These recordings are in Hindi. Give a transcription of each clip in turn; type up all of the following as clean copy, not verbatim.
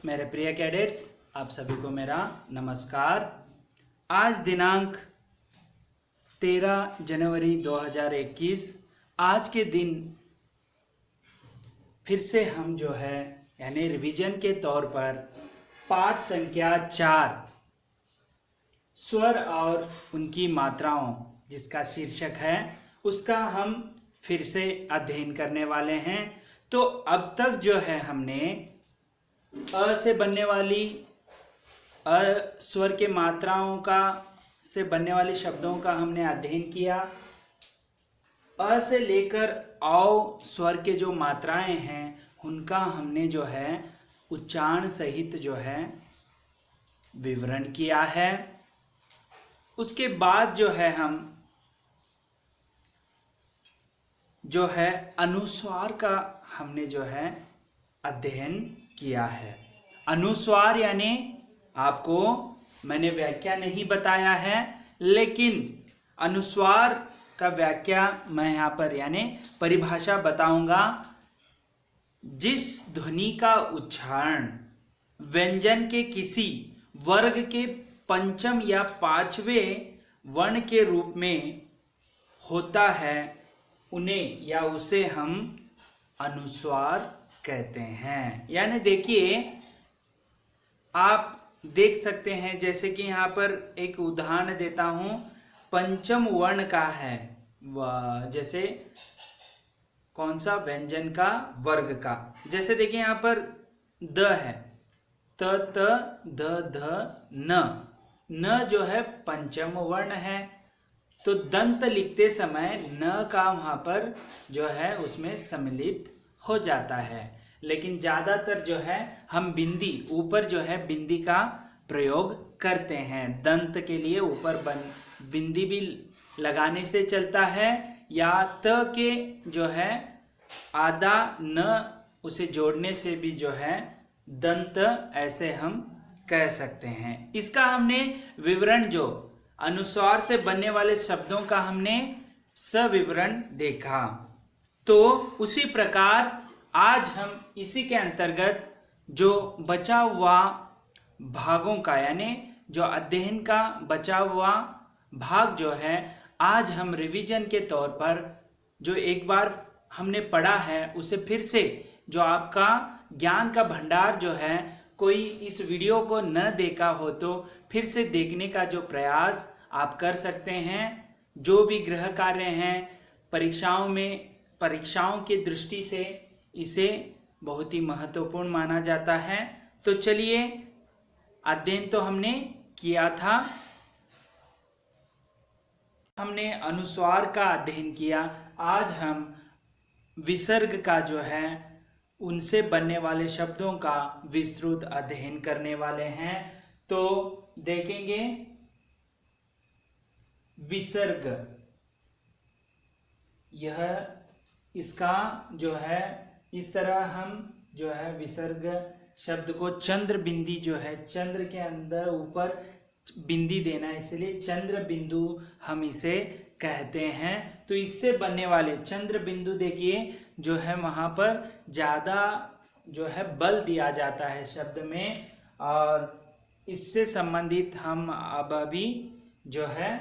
मेरे प्रिय कैडेट्स, आप सभी को मेरा नमस्कार। आज दिनांक 13 जनवरी 2021, आज के दिन फिर से हम जो है यानी रिवीजन के तौर पर पाठ संख्या 4 स्वर और उनकी मात्राओं जिसका शीर्षक है उसका हम फिर से अध्ययन करने वाले हैं। तो अब तक जो है हमने अ से बनने वाली अ स्वर के मात्राओं का से बनने वाले शब्दों का हमने अध्ययन किया। अ से लेकर औ स्वर के जो मात्राएं हैं उनका हमने जो है उच्चारण सहित जो है विवरण किया है। उसके बाद जो है हम जो है अनुस्वार का हमने जो है अध्ययन किया है। अनुस्वार यानी आपको मैंने व्याख्या नहीं बताया है, लेकिन अनुस्वार का व्याख्या मैं यहाँ पर यानी परिभाषा बताऊंगा। जिस ध्वनि का उच्चारण व्यंजन के किसी वर्ग के पंचम या पांचवें वर्ण के रूप में होता है उन्हें या उसे हम अनुस्वार कहते हैं। यानी देखिए, आप देख सकते हैं जैसे कि यहाँ पर एक उदाहरण देता हूँ। पंचम वर्ण का है जैसे कौन सा व्यंजन का वर्ग का, जैसे देखिए यहाँ पर द है, त त द ध न, न जो है पंचम वर्ण है, तो दंत लिखते समय न का वहाँ पर जो है उसमें सम्मिलित हो जाता है। लेकिन ज़्यादातर जो है हम बिंदी ऊपर जो है बिंदी का प्रयोग करते हैं। दंत के लिए ऊपर बिंदी भी लगाने से चलता है, या त के जो है आधा न उसे जोड़ने से भी जो है दंत ऐसे हम कह सकते हैं। इसका हमने विवरण जो अनुस्वार से बनने वाले शब्दों का हमने सविवरण देखा। तो उसी प्रकार आज हम इसी के अंतर्गत जो बचा हुआ भागों का यानी जो अध्ययन का बचा हुआ भाग जो है आज हम रिवीजन के तौर पर जो एक बार हमने पढ़ा है उसे फिर से जो आपका ज्ञान का भंडार जो है, कोई इस वीडियो को न देखा हो तो फिर से देखने का जो प्रयास आप कर सकते हैं। जो भी गृह कार्य हैं परीक्षाओं की दृष्टि से इसे बहुत ही महत्वपूर्ण माना जाता है। तो चलिए, अध्ययन तो हमने किया था, हमने अनुस्वार का अध्ययन किया। आज हम विसर्ग का जो है उनसे बनने वाले शब्दों का विस्तृत अध्ययन करने वाले हैं। तो देखेंगे विसर्ग, यह इसका जो है इस तरह हम जो है विसर्ग शब्द को चंद्र बिंदी जो है चंद्र के अंदर ऊपर बिंदी देना, इसलिए चंद्र बिंदु हम इसे कहते हैं। तो इससे बनने वाले चंद्र बिंदु देखिए जो है वहाँ पर ज़्यादा जो है बल दिया जाता है शब्द में, और इससे संबंधित हम अब अभी जो है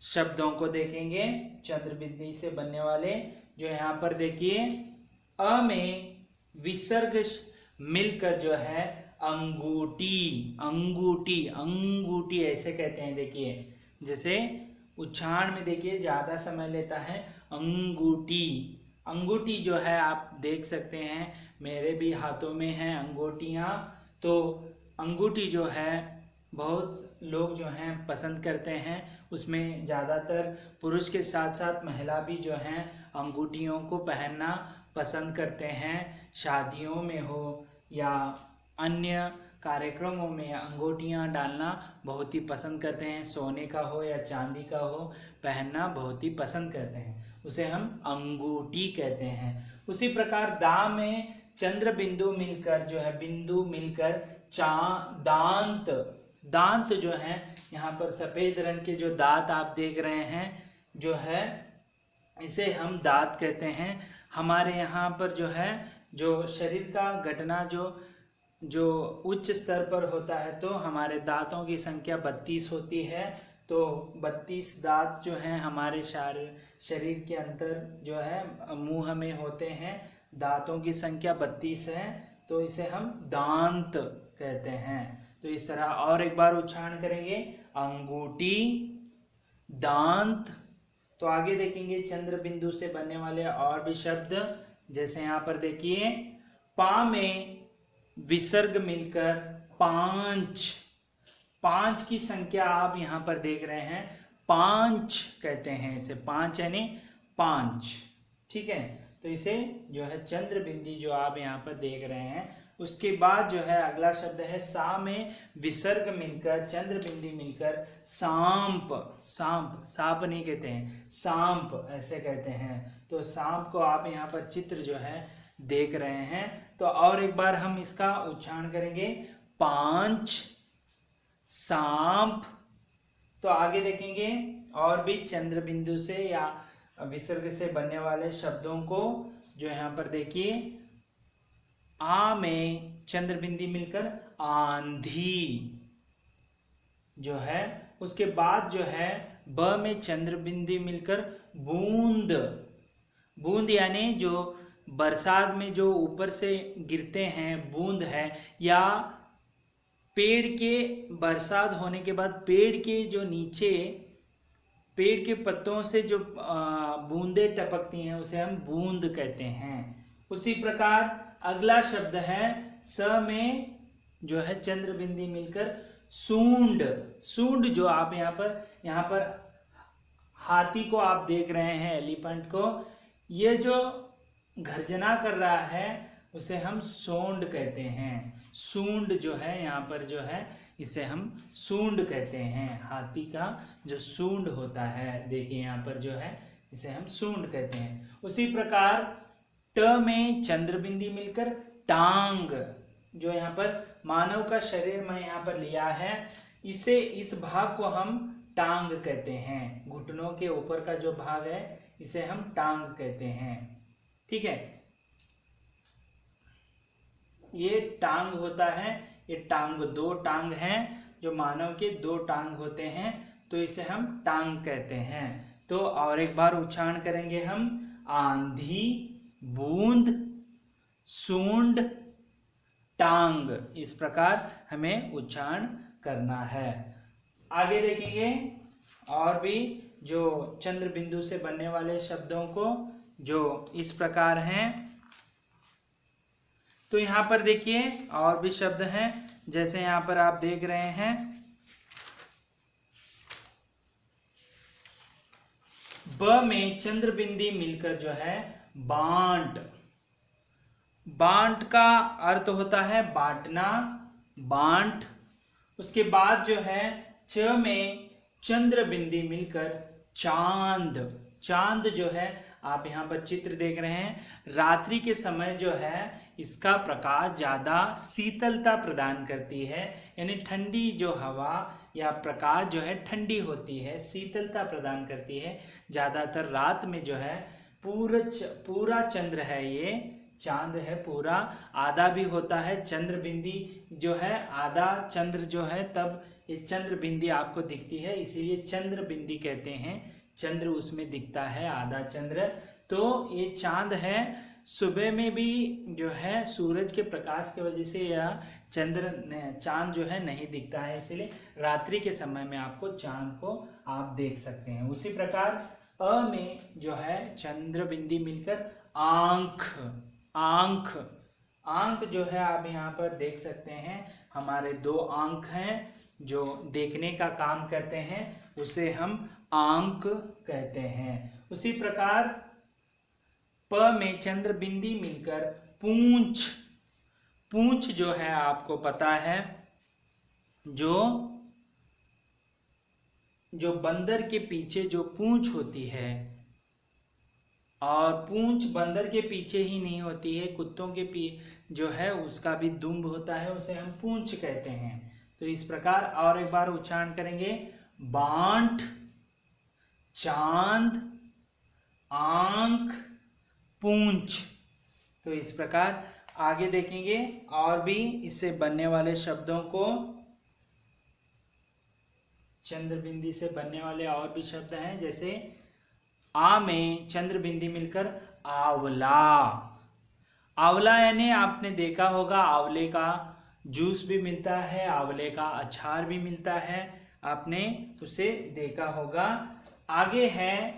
शब्दों को देखेंगे। चंद्र बिंदी से बनने वाले जो यहाँ पर देखिए, अ में विसर्ग मिलकर जो है अंगूठी, अंगूठी, अंगूठी ऐसे कहते हैं। देखिए जैसे उच्चारण में देखिए ज़्यादा समय लेता है अंगूठी। अंगूठी जो है आप देख सकते हैं, मेरे भी हाथों में हैं अंगूठियाँ। तो अंगूठी जो है बहुत लोग जो हैं पसंद करते हैं, उसमें ज़्यादातर पुरुष के साथ साथ महिला भी जो हैं अंगूठियों को पहनना पसंद करते हैं। शादियों में हो या अन्य कार्यक्रमों में अंगूठियां डालना बहुत ही पसंद करते हैं। सोने का हो या चांदी का हो, पहनना बहुत ही पसंद करते हैं, उसे हम अंगूठी कहते हैं। उसी प्रकार दा में चंद्र बिंदु मिलकर जो है बिंदु मिलकर दांत, दांत जो है यहाँ पर सफ़ेद रंग के जो दांत आप देख रहे हैं जो है इसे हम दांत कहते हैं। हमारे यहाँ पर जो है जो शरीर का घटना जो जो उच्च स्तर पर होता है तो हमारे दांतों की संख्या 32 होती है। तो 32 दांत जो हैं हमारे शरीर के अंदर जो है मुंह में होते हैं, दांतों की संख्या 32 है, तो इसे हम दांत कहते हैं। तो इस तरह और एक बार उच्चारण करेंगे, अंगूठी, दांत। तो आगे देखेंगे चंद्र बिंदु से बनने वाले और भी शब्द, जैसे यहाँ पर देखिए पा में विसर्ग मिलकर पांच, पांच की संख्या आप यहाँ पर देख रहे हैं, पांच कहते हैं इसे, पांच यानी पांच, ठीक है। तो इसे जो है चंद्र बिंदी जो आप यहाँ पर देख रहे हैं। उसके बाद जो है अगला शब्द है सा में विसर्ग मिलकर चंद्र बिंदी मिलकर सांप, सांप, सांप नहीं कहते हैं, सांप ऐसे कहते हैं। तो सांप को आप यहाँ पर चित्र जो है देख रहे हैं। तो और एक बार हम इसका उच्चारण करेंगे, पांच, सांप। तो आगे देखेंगे और भी चंद्र बिंदु से या विसर्ग से बनने वाले शब्दों को, जो यहाँ पर देखिए आ में चंद्र बिंदी मिलकर आंधी जो है। उसके बाद जो है ब में चंद्र बिंदी मिलकर बूंद, बूंद यानी जो बरसात में जो ऊपर से गिरते हैं बूंद है, या पेड़ के बरसात होने के बाद पेड़ के जो नीचे पेड़ के पत्तों से जो बूंदे टपकती हैं उसे हम बूंद कहते हैं। उसी प्रकार अगला शब्द है स में जो है चंद्र बिंदी मिलकर सूंड, सूंड जो आप यहाँ पर हाथी को आप देख रहे हैं, एलिफेंट को, ये जो गर्जना कर रहा है उसे हम सूंड कहते हैं। सूंड जो है यहाँ पर जो है इसे हम सूंड कहते हैं, हाथी का जो सूंड होता है, देखिए यहाँ पर जो है इसे हम सूंड कहते हैं। उसी प्रकार ट में चंद्र बिंदी मिलकर टांग, जो यहाँ पर मानव का शरीर में यहाँ पर लिया है, इसे इस भाग को हम टांग कहते हैं। घुटनों के ऊपर का जो भाग है इसे हम टांग कहते हैं, ठीक है। ये टांग होता है, ये टांग, दो टांग हैं, जो मानव के दो टांग होते हैं, तो इसे हम टांग कहते हैं। तो और एक बार उच्चारण करेंगे हम, आंधी, बूंद, सूंड, टांग, इस प्रकार हमें उच्चारण करना है। आगे देखेंगे और भी जो चंद्र बिंदु से बनने वाले शब्दों को, जो इस प्रकार हैं। तो यहाँ पर देखिए और भी शब्द हैं, जैसे यहाँ पर आप देख रहे हैं ब में चंद्र बिंदी मिलकर जो है बांट, बांट का अर्थ होता है बांटना, बांट। उसके बाद जो है च में चंद्र बिंदी मिलकर चांद, चांद जो है आप यहाँ पर चित्र देख रहे हैं, रात्रि के समय जो है इसका प्रकाश ज़्यादा शीतलता प्रदान करती है, यानी ठंडी जो हवा या प्रकाश जो है ठंडी होती है, शीतलता प्रदान करती है। ज़्यादातर रात में जो है पूरा चंद्र है, ये चांद है पूरा, आधा भी होता है चंद्र बिंदी जो है, आधा चंद्र जो है तब ये चंद्र बिंदी आपको दिखती है, इसीलिए चंद्र बिंदी कहते हैं, चंद्र उसमें दिखता है, आधा चंद्र। तो ये चांद है, सुबह में भी जो है सूरज के प्रकाश की वजह से यह चांद जो है नहीं दिखता है, इसलिए रात्रि के समय में आपको चांद को आप देख सकते हैं। उसी प्रकार अ में जो है चंद्र बिंदी मिलकर आंख, आंख, आंख जो है आप यहाँ पर देख सकते हैं, हमारे दो आंख हैं जो देखने का काम करते हैं, उसे हम आंख कहते हैं। उसी प्रकार प में चंद्र बिंदी मिलकर पूंछ, पूंछ जो है आपको पता है, जो बंदर के पीछे जो पूंछ होती है, और पूंछ बंदर के पीछे ही नहीं होती है, कुत्तों के जो है उसका भी दुम्ब होता है, उसे हम पूंछ कहते हैं। तो इस प्रकार और एक बार उच्चारण करेंगे, बांट, चांद, आंख, पूंछ। तो इस प्रकार आगे देखेंगे और भी इससे बनने वाले शब्दों को, चंद्र बिंदी से बनने वाले और भी शब्द हैं, जैसे आ में चंद्र बिंदी मिलकर आंवला। आंवला यानी आपने देखा होगा आंवले का जूस भी मिलता है, आंवले का अचार भी मिलता है, आपने उसे देखा होगा। आगे है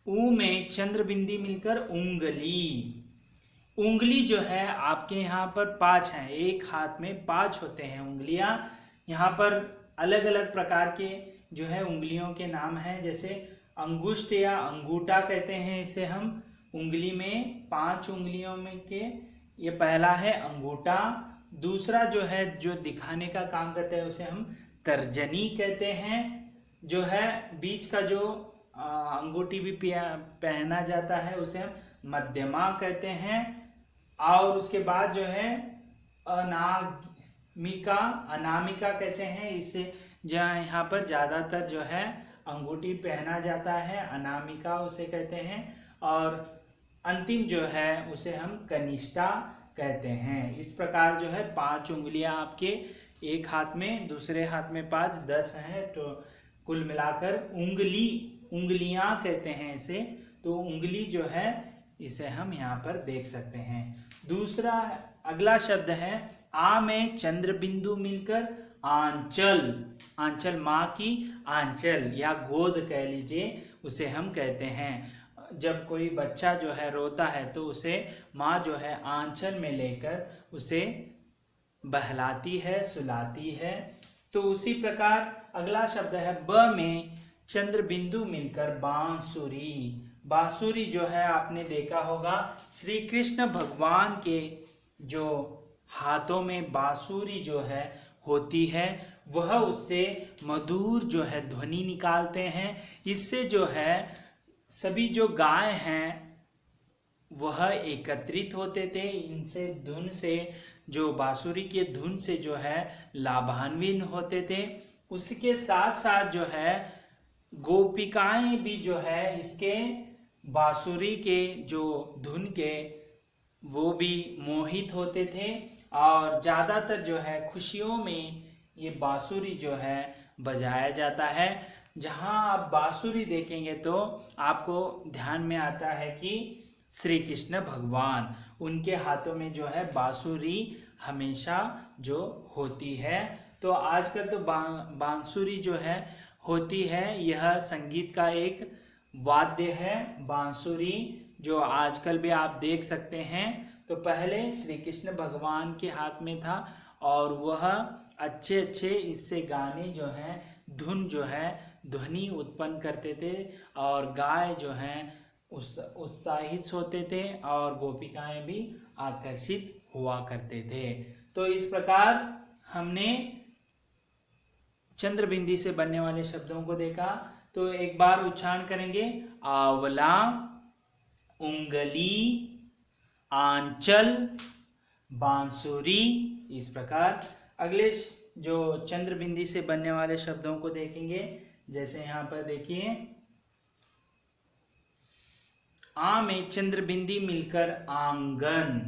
ऊ में चंद्र बिंदी मिलकर उंगली। उंगली जो है आपके यहाँ पर 5 हैं, एक हाथ में 5 होते हैं उंगलियां। यहाँ पर अलग अलग प्रकार के जो है उंगलियों के नाम हैं, जैसे अंगुष्ठ या अंगूठा कहते हैं इसे हम। उंगली में 5 उंगलियों में के ये पहला है अंगूठा। दूसरा जो है जो दिखाने का काम करते हैं उसे हम तर्जनी कहते हैं। जो है बीच का जो अंगूठी भी पहना जाता है उसे हम मध्यमा कहते हैं। और उसके बाद जो है अनामिका कहते हैं। इससे जहाँ यहाँ पर ज़्यादातर जो है अंगूठी पहना जाता है, अनामिका उसे कहते हैं। और अंतिम जो है उसे हम कनिष्ठा कहते हैं। इस प्रकार जो है 5 उंगलियां आपके एक हाथ में, दूसरे हाथ में 5, 10 हैं, तो कुल मिलाकर उंगलियां कहते हैं इसे। तो उंगली जो है इसे हम यहाँ पर देख सकते हैं। दूसरा अगला शब्द है आ में चंद्र बिंदु मिलकर आंचल। आंचल माँ की आंचल या गोद कह लीजिए, उसे हम कहते हैं। जब कोई बच्चा जो है रोता है तो उसे माँ जो है आंचल में लेकर उसे बहलाती है, सुलाती है। तो उसी प्रकार अगला शब्द है ब में चंद्र बिंदु मिलकर बांसुरी। बांसुरी जो है आपने देखा होगा श्री कृष्ण भगवान के जो हाथों में बांसुरी जो है होती है, वह उससे मधुर जो है ध्वनि निकालते हैं। इससे जो है सभी जो गाय हैं वह एकत्रित होते थे। इनसे धुन से, जो बांसुरी के धुन से जो है लाभान्वित होते थे। उसके साथ साथ जो है गोपिकाएं भी जो है इसके बांसुरी के जो धुन के वो भी मोहित होते थे। और ज़्यादातर जो है खुशियों में ये बांसुरी जो है बजाया जाता है। जहाँ आप बांसुरी देखेंगे तो आपको ध्यान में आता है कि श्री कृष्ण भगवान, उनके हाथों में जो है बांसुरी हमेशा जो होती है। तो आजकल तो बांसुरी जो है होती है, यह संगीत का एक वाद्य है बांसुरी, जो आजकल भी आप देख सकते हैं। तो पहले श्री कृष्ण भगवान के हाथ में था और वह अच्छे अच्छे इससे गाने जो हैं, धुन जो है ध्वनि उत्पन्न करते थे और गाय जो हैं उत्साहित होते थे और गोपिकाएं भी आकर्षित हुआ करते थे। तो इस प्रकार हमने चंद्र बिंदी से बनने वाले शब्दों को देखा। तो एक बार उच्चारण करेंगे, आंवला, उंगली, आंचल, बांसुरी। इस प्रकार अगले जो चंद्र बिंदी से बनने वाले शब्दों को देखेंगे, जैसे यहाँ पर देखिए आ में चंद्र बिंदी मिलकर आंगन।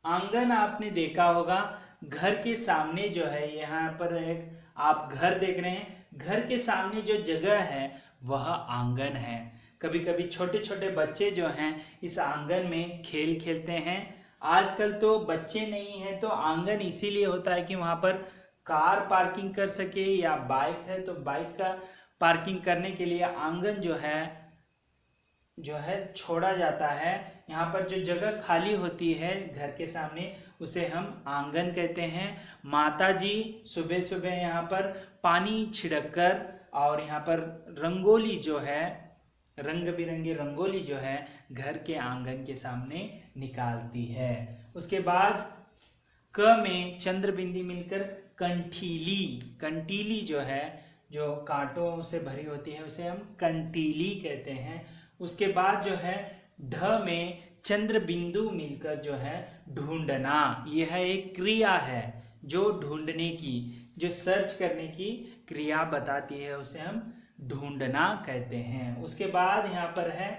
आंगन आपने देखा होगा घर के सामने जो है, यहाँ पर एक आप घर देख रहे हैं, घर के सामने जो जगह है वह आंगन है। कभी कभी छोटे छोटे बच्चे जो हैं इस आंगन में खेल खेलते हैं। आजकल तो बच्चे नहीं हैं तो आंगन इसीलिए होता है कि वहाँ पर कार पार्किंग कर सके, या बाइक है तो बाइक का पार्किंग करने के लिए आंगन जो है छोड़ा जाता है। यहाँ पर जो जगह खाली होती है घर के सामने उसे हम आंगन कहते हैं। माता जी सुबह सुबह यहाँ पर पानी छिड़ककर और यहाँ पर रंगोली जो है, रंग बिरंगी रंगोली जो है घर के आंगन के सामने निकालती है। उसके बाद क में चंद्र बिंदी मिलकर कंठीली। कंटीली जो है, जो कांटों से भरी होती है, उसे हम कंटीली कहते हैं। उसके बाद जो है ढ में चंद्र बिंदु मिलकर जो है ढूंढना। यह एक क्रिया है जो ढूंढने की, जो सर्च करने की क्रिया बताती है, उसे हम ढूंढना कहते हैं। उसके बाद यहाँ पर है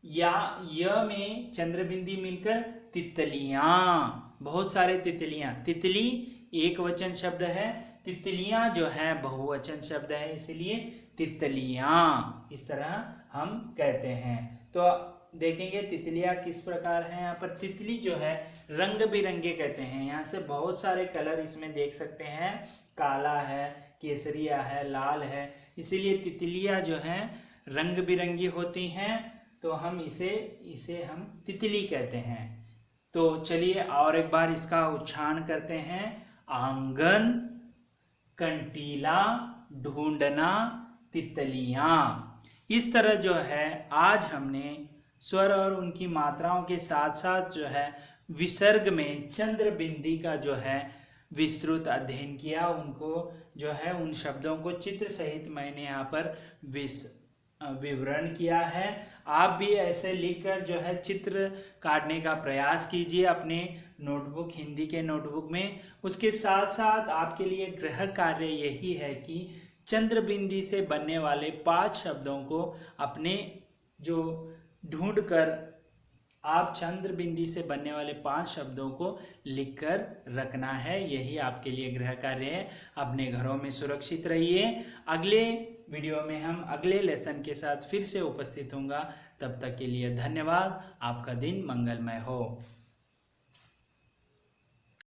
या य में चंद्र बिंदी मिलकर तितलियां। बहुत सारे तितलियां, तितली एक वचन शब्द है, तितलियां जो है बहुवचन शब्द है, इसलिए तितलियां इस तरह हम कहते हैं। तो देखेंगे तितलियां किस प्रकार है। यहाँ पर तितली जो है रंग बिरंगे कहते हैं, यहाँ से बहुत सारे कलर इसमें देख सकते हैं, काला है, केसरिया है, लाल है, इसीलिए तितलियां जो हैं रंग बिरंगी होती हैं, तो हम इसे हम तितली कहते हैं। तो चलिए और एक बार इसका उच्चारण करते हैं। आंगन, कंटीला, ढूंढना, तितलियां। इस तरह जो है आज हमने स्वर और उनकी मात्राओं के साथ साथ जो है विसर्ग में चंद्र बिंदी का जो है विस्तृत अध्ययन किया। उनको जो है उन शब्दों को चित्र सहित मैंने यहाँ पर विवरण किया है। आप भी ऐसे लिखकर जो है चित्र काटने का प्रयास कीजिए अपने नोटबुक, हिंदी के नोटबुक में। उसके साथ साथ आपके लिए गृह कार्य यही है कि चंद्र बिंदी से बनने वाले 5 शब्दों को अपने जो ढूंढकर आप चंद्र बिंदी से बनने वाले 5 शब्दों को लिखकर रखना है। यही आपके लिए गृह कार्य है। अपने घरों में सुरक्षित रहिए। अगले वीडियो में हम अगले लेसन के साथ फिर से उपस्थित होंगे। तब तक के लिए धन्यवाद। आपका दिन मंगलमय हो।